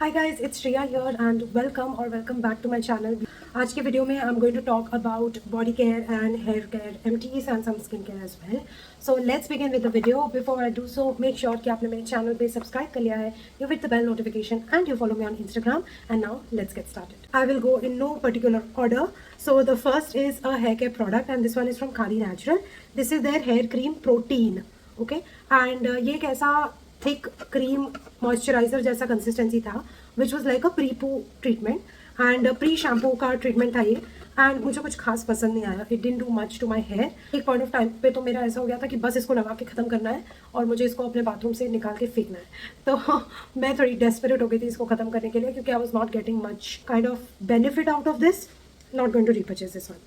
Hi guys, it's Shreya here and welcome back to my channel. आज के video में I'm going to talk about body care and hair care, MTs and some skin care as well. So let's begin with the video. Before I do so, make sure कि आपने मेरे channel पे subscribe कर लिया है, you hit the bell notification and you follow me on Instagram. And now let's get started. I will go in no particular order. So the first is a hair care product and this one is from Khadi Natural. This is their hair cream protein. Okay, and ये एक ऐसा thick cream moisturiser जैसा consistency था which was like a pre poo treatment and pre shampoo का treatment था ये. And मुझे कुछ खास पसंद नहीं आया. It didn't do much to my hair. एक पॉइंट ऑफ टाइम पे तो मेरा ऐसा हो गया था कि बस इसको लगा के ख़त्म करना है और मुझे इसको अपने बाथरूम से निकाल के फेंकना है. तो मैं थोड़ी डेस्परेट हो गई थी इसको ख़त्म करने के लिए क्योंकि I was not getting much kind of benefit out of this. Not going to repurchase this one.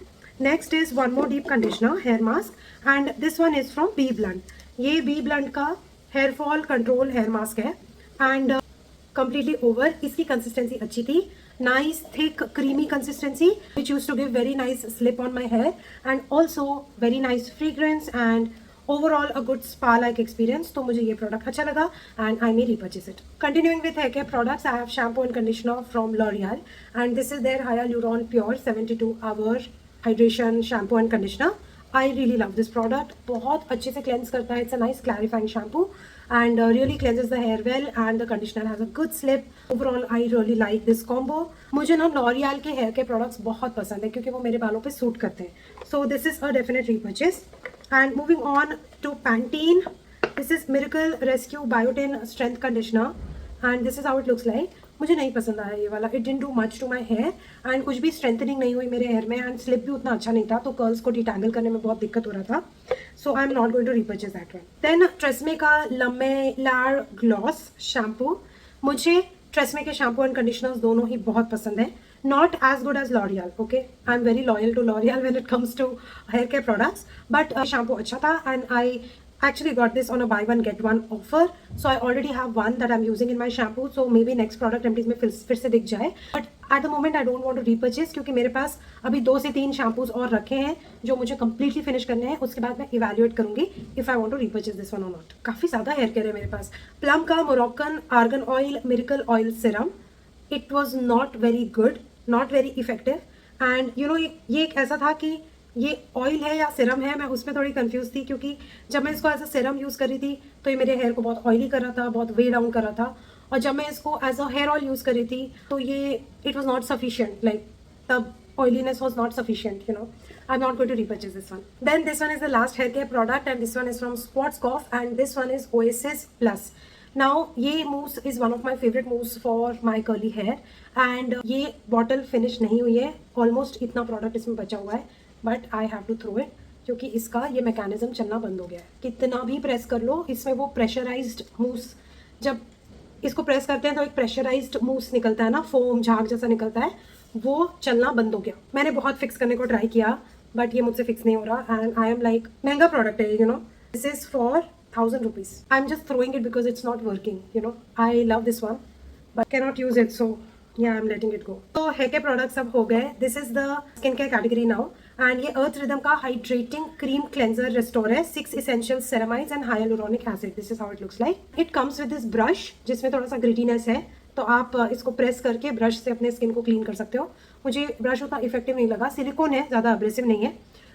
Next is one more deep conditioner hair mask and this one is from B Blunt. ये B Blunt का hair fall control hair mask है and completely over. इसकी consistency अच्छी थी, nice thick creamy consistency which use to give very nice slip on my hair and also very nice fragrance and overall a good spa like experience. तो मुझे ये product अच्छा लगा and I may repurchase it. Continuing with hair care products, I have shampoo and conditioner from L'Oreal and this is their hyaluron pure 72 hour hydration shampoo and conditioner. I really love this product. बहुत अच्छे से cleanse करता है. It's a nice clarifying shampoo and really cleanses the hair well and the conditioner has a good slip. Overall, I really like this combo. मुझे ना L'Oreal के hair care products बहुत पसंद है क्योंकि वो मेरे बालों पे सूट करते हैं. So this is a definite repurchase. And moving on to Pantene. This is Miracle Rescue Biotin Strength Conditioner and this is how it looks like. मुझे नहीं पसंद आया ये वाला. It didn't do much to my hair and कुछ भी strengthening नहीं हुई मेरे हेयर में एंड स्लिप भी उतना अच्छा नहीं था तो कर्ल्स को डिटैंगल करने में बहुत दिक्कत हो रहा था. So I am not going to repurchase that one. Then Tresemme का लमेलार ग्लॉस शैम्पू. मुझे ट्रेस्मे के शैम्पू एंड कंडीशनर्स दोनों ही बहुत पसंद है. Not as good as L'Oreal. Okay, I am very loyal to L'Oreal when it comes to hair care products but shampoo अच्छा था and I actually got this on a buy one get one offer, so I already have one that I'm using in my shampoo, so maybe next product empties में फिर से दिख जाए. but at the moment I don't want to repurchase क्योंकि मेरे पास अभी 2 से 3 shampoos और रखे हैं जो मुझे completely फिनिश करने हैं. उसके बाद मैं evaluate करूंगी if I want to repurchase this one or not. काफ़ी ज़्यादा हेयर केयर है मेरे पास. प्लम का Moroccan argan oil miracle oil Siram. It was not very good, not very effective and you know ये एक ऐसा था कि ये ऑयल है या सिरम है. मैं उसमें थोड़ी कंफ्यूज थी क्योंकि जब मैं इसको एज अ सिरम यूज़ कर रही थी तो ये मेरे हेयर को बहुत ऑयली कर रहा था, बहुत वे डाउन कर रहा था. और जब मैं इसको as a hair oil use कर रही थी तो ये it was not sufficient. Like तब oiliness was not sufficient, you know. I am not going to repurchase this one. Then this one is the last hair care product and this one is from Schwarzkopf and this one is Oasis Plus. Now ये moves is one of my favourite moves for my curly hair and ये bottle finish नहीं हुई है. Almost इतना product इसमें बचा हुआ है but I have to throw it क्योंकि इसका ये मैकेनिज्म चलना बंद हो गया है. कितना भी प्रेस कर लो इसमें वो प्रेशराइज्ड मूस, जब इसको प्रेस करते हैं तो एक प्रेशराइज्ड मूस निकलता है ना, फोम झाग जैसा निकलता है, वो चलना बंद हो गया. मैंने बहुत फिक्स करने को ट्राई किया बट ये मुझसे फिक्स नहीं हो रहा एंड आई एम लाइक महंगा प्रोडक्ट है, you know. This is for 1000 rupees. I am just throwing it because it's not working, you know. I love this one but cannot use it, so yeah, I'm letting it go. तो hair care products सब हो गए. This is the skin care category now and ये Earth Rhythm का hydrating cream cleanser restore है. 6 essential ceramides and hyaluronic acid. This is how it looks like. It comes with this brush जिसमें थोड़ा सा grittiness है तो आप इसको प्रेस करके ब्रश से अपने स्किन को क्लीन कर सकते हो. मुझे ब्रश उतना इफेक्टिव नहीं लगा. सिलिकॉन है, ज़्यादा अब्रेसिव नहीं है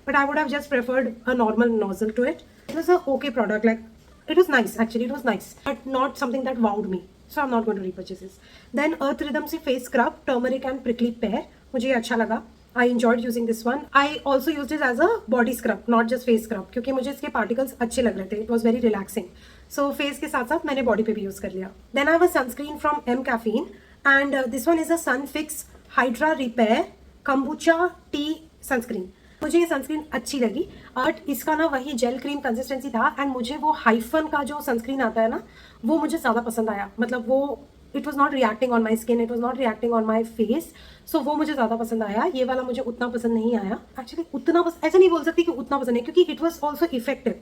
but I would have just preferred a normal nozzle to it. It was a okay product. Like it was nice, actually it was nice but not something that wowed me, so I'm not going to repurchase this. Then Earth Rhythm से face scrub turmeric and prickly pear. मुझे ये अच्छा लगा. I enjoyed using this one. I also used it as a body scrub, not just face scrub क्योंकि मुझे इसके particles अच्छे लग रहे थे. It was very relaxing. So face के साथ साथ मैंने body पे भी use कर लिया. Then I have a sunscreen from M Caffeine and this one is a Sunfix Hydra Repair Kombucha Tea Sunscreen. मुझे ये सनस्क्रीन अच्छी लगी बट इसका ना वही जेल क्रीम कंसिस्टेंसी था एंड मुझे वो हाइफन का जो सनस्क्रीन आता है ना वो मुझे ज़्यादा पसंद आया. मतलब वो it was not reacting on my skin, it was not reacting on my face, so वो मुझे ज़्यादा पसंद आया. ये वाला मुझे उतना पसंद नहीं आया. एक्चुअली उतना ऐसे नहीं बोल सकती कि उतना पसंद है क्योंकि it was also effective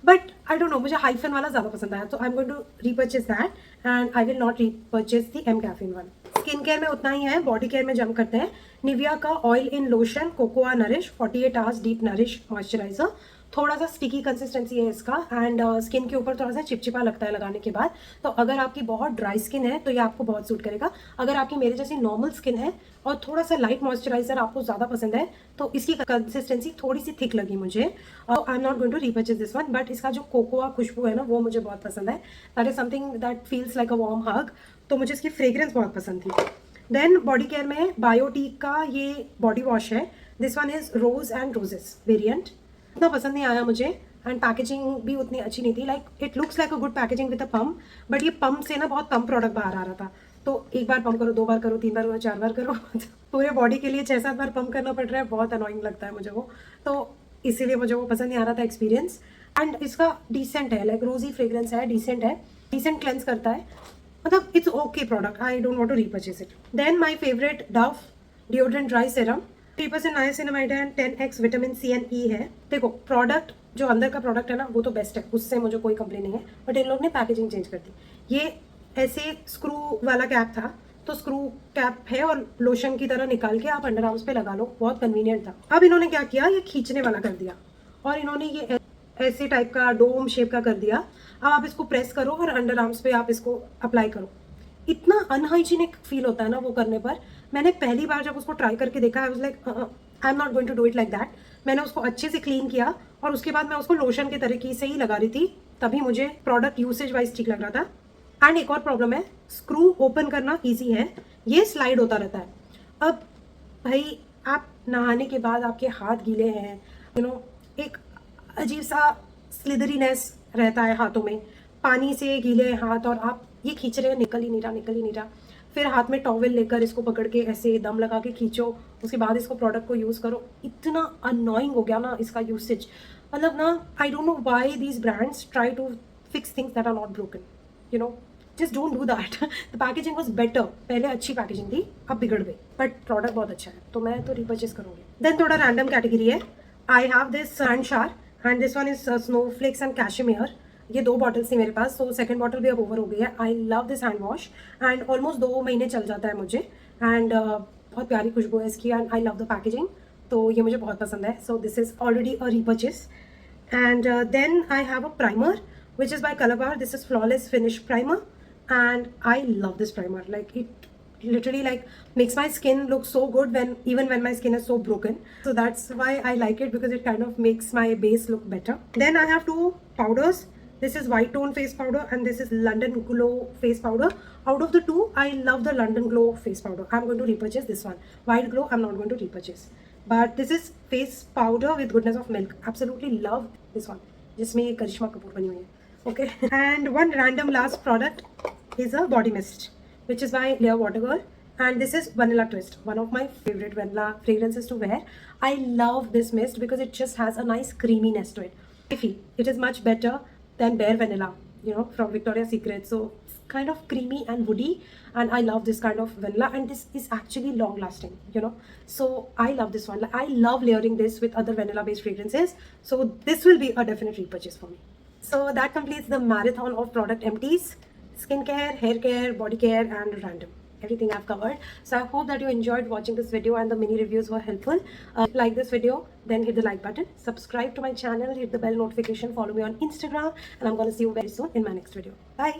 but I don't know, मुझे हाइफन वाला ज़्यादा पसंद आया. तो I am going to repurchase that and I will not repurchase the M Caffeine one. Skin care में उतना ही है. बॉडी केयर में जंप करते हैं. निविया का oil in lotion cocoa nourish 48 hours deep nourish moisturiser. थोड़ा सा स्टिकी कंसिस्टेंसी है इसका एंड स्किन के ऊपर थोड़ा सा चिपचिपा लगता है लगाने के बाद। तो अगर आपकी बहुत ड्राई स्किन है तो ये आपको बहुत सूट करेगा। अगर आपकी मेरे जैसी नॉर्मल स्किन है और थोड़ा सा लाइट मॉइस्चराइजर आपको ज़्यादा पसंद है तो इसकी कंसिस्टेंसी थोड़ी सी थिक लगी मुझे। I am not going to repurchase this one, but इसका जो कोकोआ खुशबू है ना वो मुझे बहुत पसंद है। That is something that feels like a warm hug. तो मुझे इसकी फ्रेग्रेंस बहुत पसंद थी। देन बॉडी केयर में बायोटीक का ये बॉडी वॉश है। This one is rose and roses variant. इतना पसंद नहीं आया मुझे एंड पैकेजिंग भी उतनी अच्छी नहीं थी। Like it looks like a good packaging with a pump, but ये पम्प से ना बहुत कम प्रोडक्ट बाहर आ रहा था। तो एक बार पंप करो, 2 बार करो, 3 बार करो, 4 बार करो पूरे बॉडी के लिए 6-7 बार पंप करना पड़ रहा है। बहुत अनोइंग लगता है मुझे वो, तो इसीलिए मुझे वो पसंद नहीं आ रहा था एक्सपीरियंस। एंड इसका डिसेंट है, लाइक रोजी फ्रेग्रेंस है, डिसेंट है, डिसेंट क्लेंस करता है, मतलब it's okay product. I don't want to repurchase it. Then my favourite Dove deodorant dry serum, 3% niacinamide and 10x vitamin C and E है। देखो product जो अंदर का प्रोडक्ट है ना वो तो बेस्ट है, उससे मुझे कोई कंप्लेन नहीं है, बट इन लोग ने पैकेजिंग चेंज कर दी। ये ऐसे स्क्रू वाला कैप था, तो स्क्रू कैप है और लोशन की तरह निकाल के आप अंडर आर्म्स पे लगा लो, बहुत कन्वीनियंट था। अब इन्होंने क्या किया, ये खींचने वाला कर दिया और इन्होंने ये ऐसे टाइप का डोम शेप का कर दिया। अब आप इसको प्रेस करो और अंडर आर्म्स पे आप इसको अप्लाई करो। इतना अनहाइजीनिक फील होता है ना वो करने पर। मैंने पहली बार जब उसको ट्राई करके देखा, I was like I am not going to do it like that. मैंने उसको अच्छे से क्लीन किया और उसके बाद मैं उसको लोशन के तरीके से ही लगा रही थी, तभी मुझे प्रोडक्ट यूसेज वाइज ठीक लग रहा था। एंड एक और प्रॉब्लम है, स्क्रू ओपन करना ईजी है, ये स्लाइड होता रहता है। अब भाई आप नहाने के बाद आपके हाथ गीले हैं, एक अजीब सा स्लिदरीनेस रहता है हाथों में, पानी से गीले हाथ और आप ये खींच रहे हैं, निकल ही नहीं रहा, निकल ही नहीं रहा। फिर हाथ में टॉवेल लेकर इसको पकड़ के ऐसे दम लगा के खींचो, उसके बाद इसको प्रोडक्ट को यूज़ करो। इतना अननोइंग हो गया ना इसका यूसेज, मतलब ना I don't know why these brands try to fix things that are not broken, just don't do that. The packaging was better, पहले अच्छी पैकेजिंग थी, अब बिगड़ गई, बट प्रोडक्ट बहुत अच्छा है, तो मैं तो रिपर्चेज करूँगी। देन थोड़ा रैंडम कैटेगरी है। आई हैव दिस हैंड शार and this one is snowflakes and cashmere. ये 2 बॉटल्स थी मेरे पास, तो सेकंड बॉटल भी अब ओवर हो गई है। I love this hand wash and almost 2 महीने चल जाता है मुझे एंड बहुत प्यारी खुशबू है इसकी and I love the packaging, तो ये मुझे बहुत पसंद है। So this is already a repurchase. And then I have a primer which is by Colorbar. This is flawless finish primer and I love this primer. Like it literally like makes my skin look so good even when my skin is so broken. So that's why I like it, because it kind of makes my base look better. Then I have 2 powders. This is White Tone face powder and this is London Glow face powder. Out of the 2, I love the London Glow face powder. I'm going to repurchase this one. White Glow I'm not going to repurchase, but this is face powder with goodness of milk. Absolutely love this one, जिसमें ये करिश्मा कपूर बनी हुई है। Okay, and one random last product is a body mist which is by Lea Watergirl, and this is Vanilla Twist, one of my favorite vanilla fragrances to wear. I love this mist because it just has a nice creaminess to it. I feel it is much better than Bare Vanilla, from Victoria's Secret. So it's kind of creamy and woody, and I love this kind of vanilla, and this is actually long lasting, so I love this one. I love layering this with other vanilla based fragrances, so this will be a definite repurchase for me. So that completes the marathon of product empties: skincare, hair care, body care, and random. Everything I've covered. So I hope that you enjoyed watching this video and the mini reviews were helpful. Like this video, then hit the like button. Subscribe to my channel, hit the bell notification, follow me on Instagram, and I'm gonna see you very soon in my next video. Bye.